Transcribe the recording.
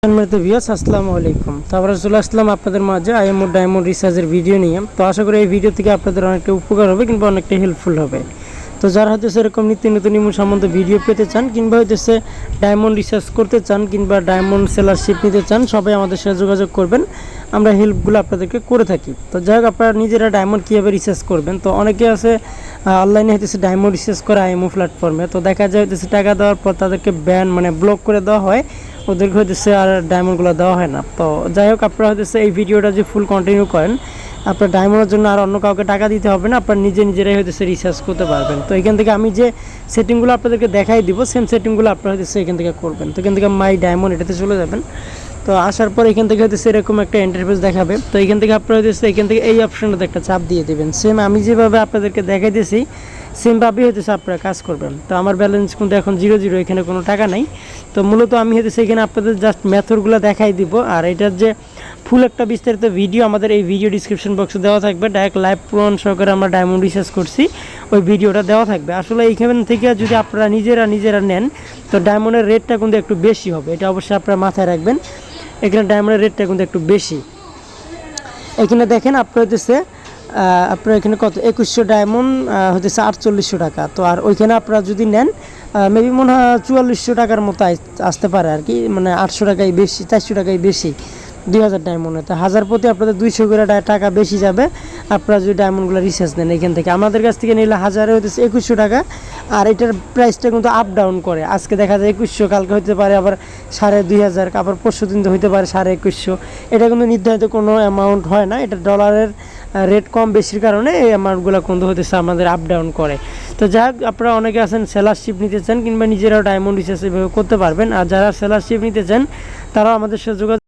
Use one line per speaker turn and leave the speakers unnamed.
আসসালামু আলাইকুম। তারপরে চলে আসলাম আপনাদের মাঝে আইএমও ডায়মন্ড রিসার্চের ভিডিও নিয়ে। তো আশা করি এই ভিডিও থেকে আপনাদের অনেকটা উপকার হবে কিংবা অনেকটা হেল্পফুল হবে। তো যারা হয়তো সেরকম নিত্য নতুন ইমো সম্বন্ধে ভিডিও পেতে চান কিংবা হয়তো ডায়মন্ড রিসার্চ করতে চান কিংবা ডায়মন্ড সেলারশিপ নিতে চান, সবাই আমাদের সাথে যোগাযোগ করবেন। আমরা হেল্পগুলো আপনাদেরকে করে থাকি। তো যাই হোক, আপনারা নিজেরা ডায়মন্ড কীভাবে রিসার্চ করবেন, তো অনেকে আছে অনলাইনে হইতেছে ডায়মন্ড রিসার্চ করে আইএমও প্ল্যাটফর্মে। তো দেখা যায় হইতেছে টাকা দেওয়ার পর তাদেরকে ব্যান ব্লক করে দেওয়া হয়, ওদেরকে হইতেছে আর ডায়মন্ডগুলো দেওয়া হয় না। তো যাই হোক, আপনারা হইতেছে এই ভিডিওটা যে ফুল কন্টিনিউ করেন, আপনার ডায়মন্ডের জন্য আর অন্য কাউকে টাকা দিতে হবে না, আপনার নিজেরাই হইতেছে রিসার্চ করতে পারবেন। তো এখান থেকে আমি যে সেটিংগুলো আপনাদেরকে দেখাই দিব, সেম সেটিংগুলো আপনারা হইতেছে এখান থেকে করবেন। তো এখান থেকে মাই ডায়মন্ড এটাতে চলে যাবেন। তো আসার পর এখান থেকে হইতেছে এরকম একটা ইন্টারফেস দেখাবে। তো এখান থেকে আপনারা হইতেছে এখান থেকে এই অপশনটাতে একটা চাপ দিয়ে দেবেন। সেম আমি যেভাবে আপনাদেরকে দেখাইতেছি সেমভাবেই হইতেছে আপনারা কাজ করবেন। তো আমার ব্যালেন্স কিন্তু এখন 0 এখানে কোনো টাকা নাই। তো মূলত আমি হইতেছে এখানে আপনাদের জাস্ট মেথডগুলো দেখাই দিব। আর এটার যে ফুল একটা বিস্তারিত ভিডিও আমাদের এই ভিডিও ডিসক্রিপশন বক্সে দেওয়া থাকবে। ডাইরেক্ট লাইভ প্রমাণ সহকারে আমরা ডায়মন্ড রিসার্চ করছি, ওই ভিডিওটা দেওয়া থাকবে। আসলে এইখান থেকে যদি আপনারা নিজেরা নেন, তো ডায়মন্ডের রেটটা কিন্তু একটু বেশি হবে, এটা অবশ্যই আপনারা মাথায় রাখবেন। এখানে ডায়মন্ডের রেটটা কিন্তু একটু বেশি। এখানে দেখেন আপনার হইতেছে আপনার এখানে কত 2100 ডায়মন্ড হইতেছে 4800 টাকা। তো আর ওইখানে আপনারা যদি নেন মেবি মনে হয় 4400 টাকার মতো আসতে পারে আর কি, 800 টাকাই বেশি, 400 টাকাই বেশি 2000 ডায়মন্ডে। তো 1000 প্রতি আপনাদের 200 করে টাকা বেশি যাবে আপনারা যদি ডায়মন্ডগুলো রিসার্চ নেন। এখান থেকে আমাদের কাছ থেকে নিলে 1000 হইতেছে 2100 টাকা। আর এটার প্রাইসটা কিন্তু আপ ডাউন করে, আজকে দেখা যায় 2100, কালকে হতে পারে আবার 2500, আবার পরশু দিন হইতে পারে 2150। এটা কিন্তু নির্ধারিত কোনো অ্যামাউন্ট হয় না, এটা ডলারের রেট কম বেশির কারণে এই অ্যামাউন্টগুলো কিন্তু হতেছে আমাদের আপ ডাউন করে। তো যাই হোক, আপনারা অনেকে আছেন সেলারশিপ নিতে চান কিংবা নিজেরাও ডায়মন্ড রিসার্চ এভাবে করতে পারবেন। আর যারা সেলারশিপ নিতে চান তারাও আমাদের সাথে যোগাযোগ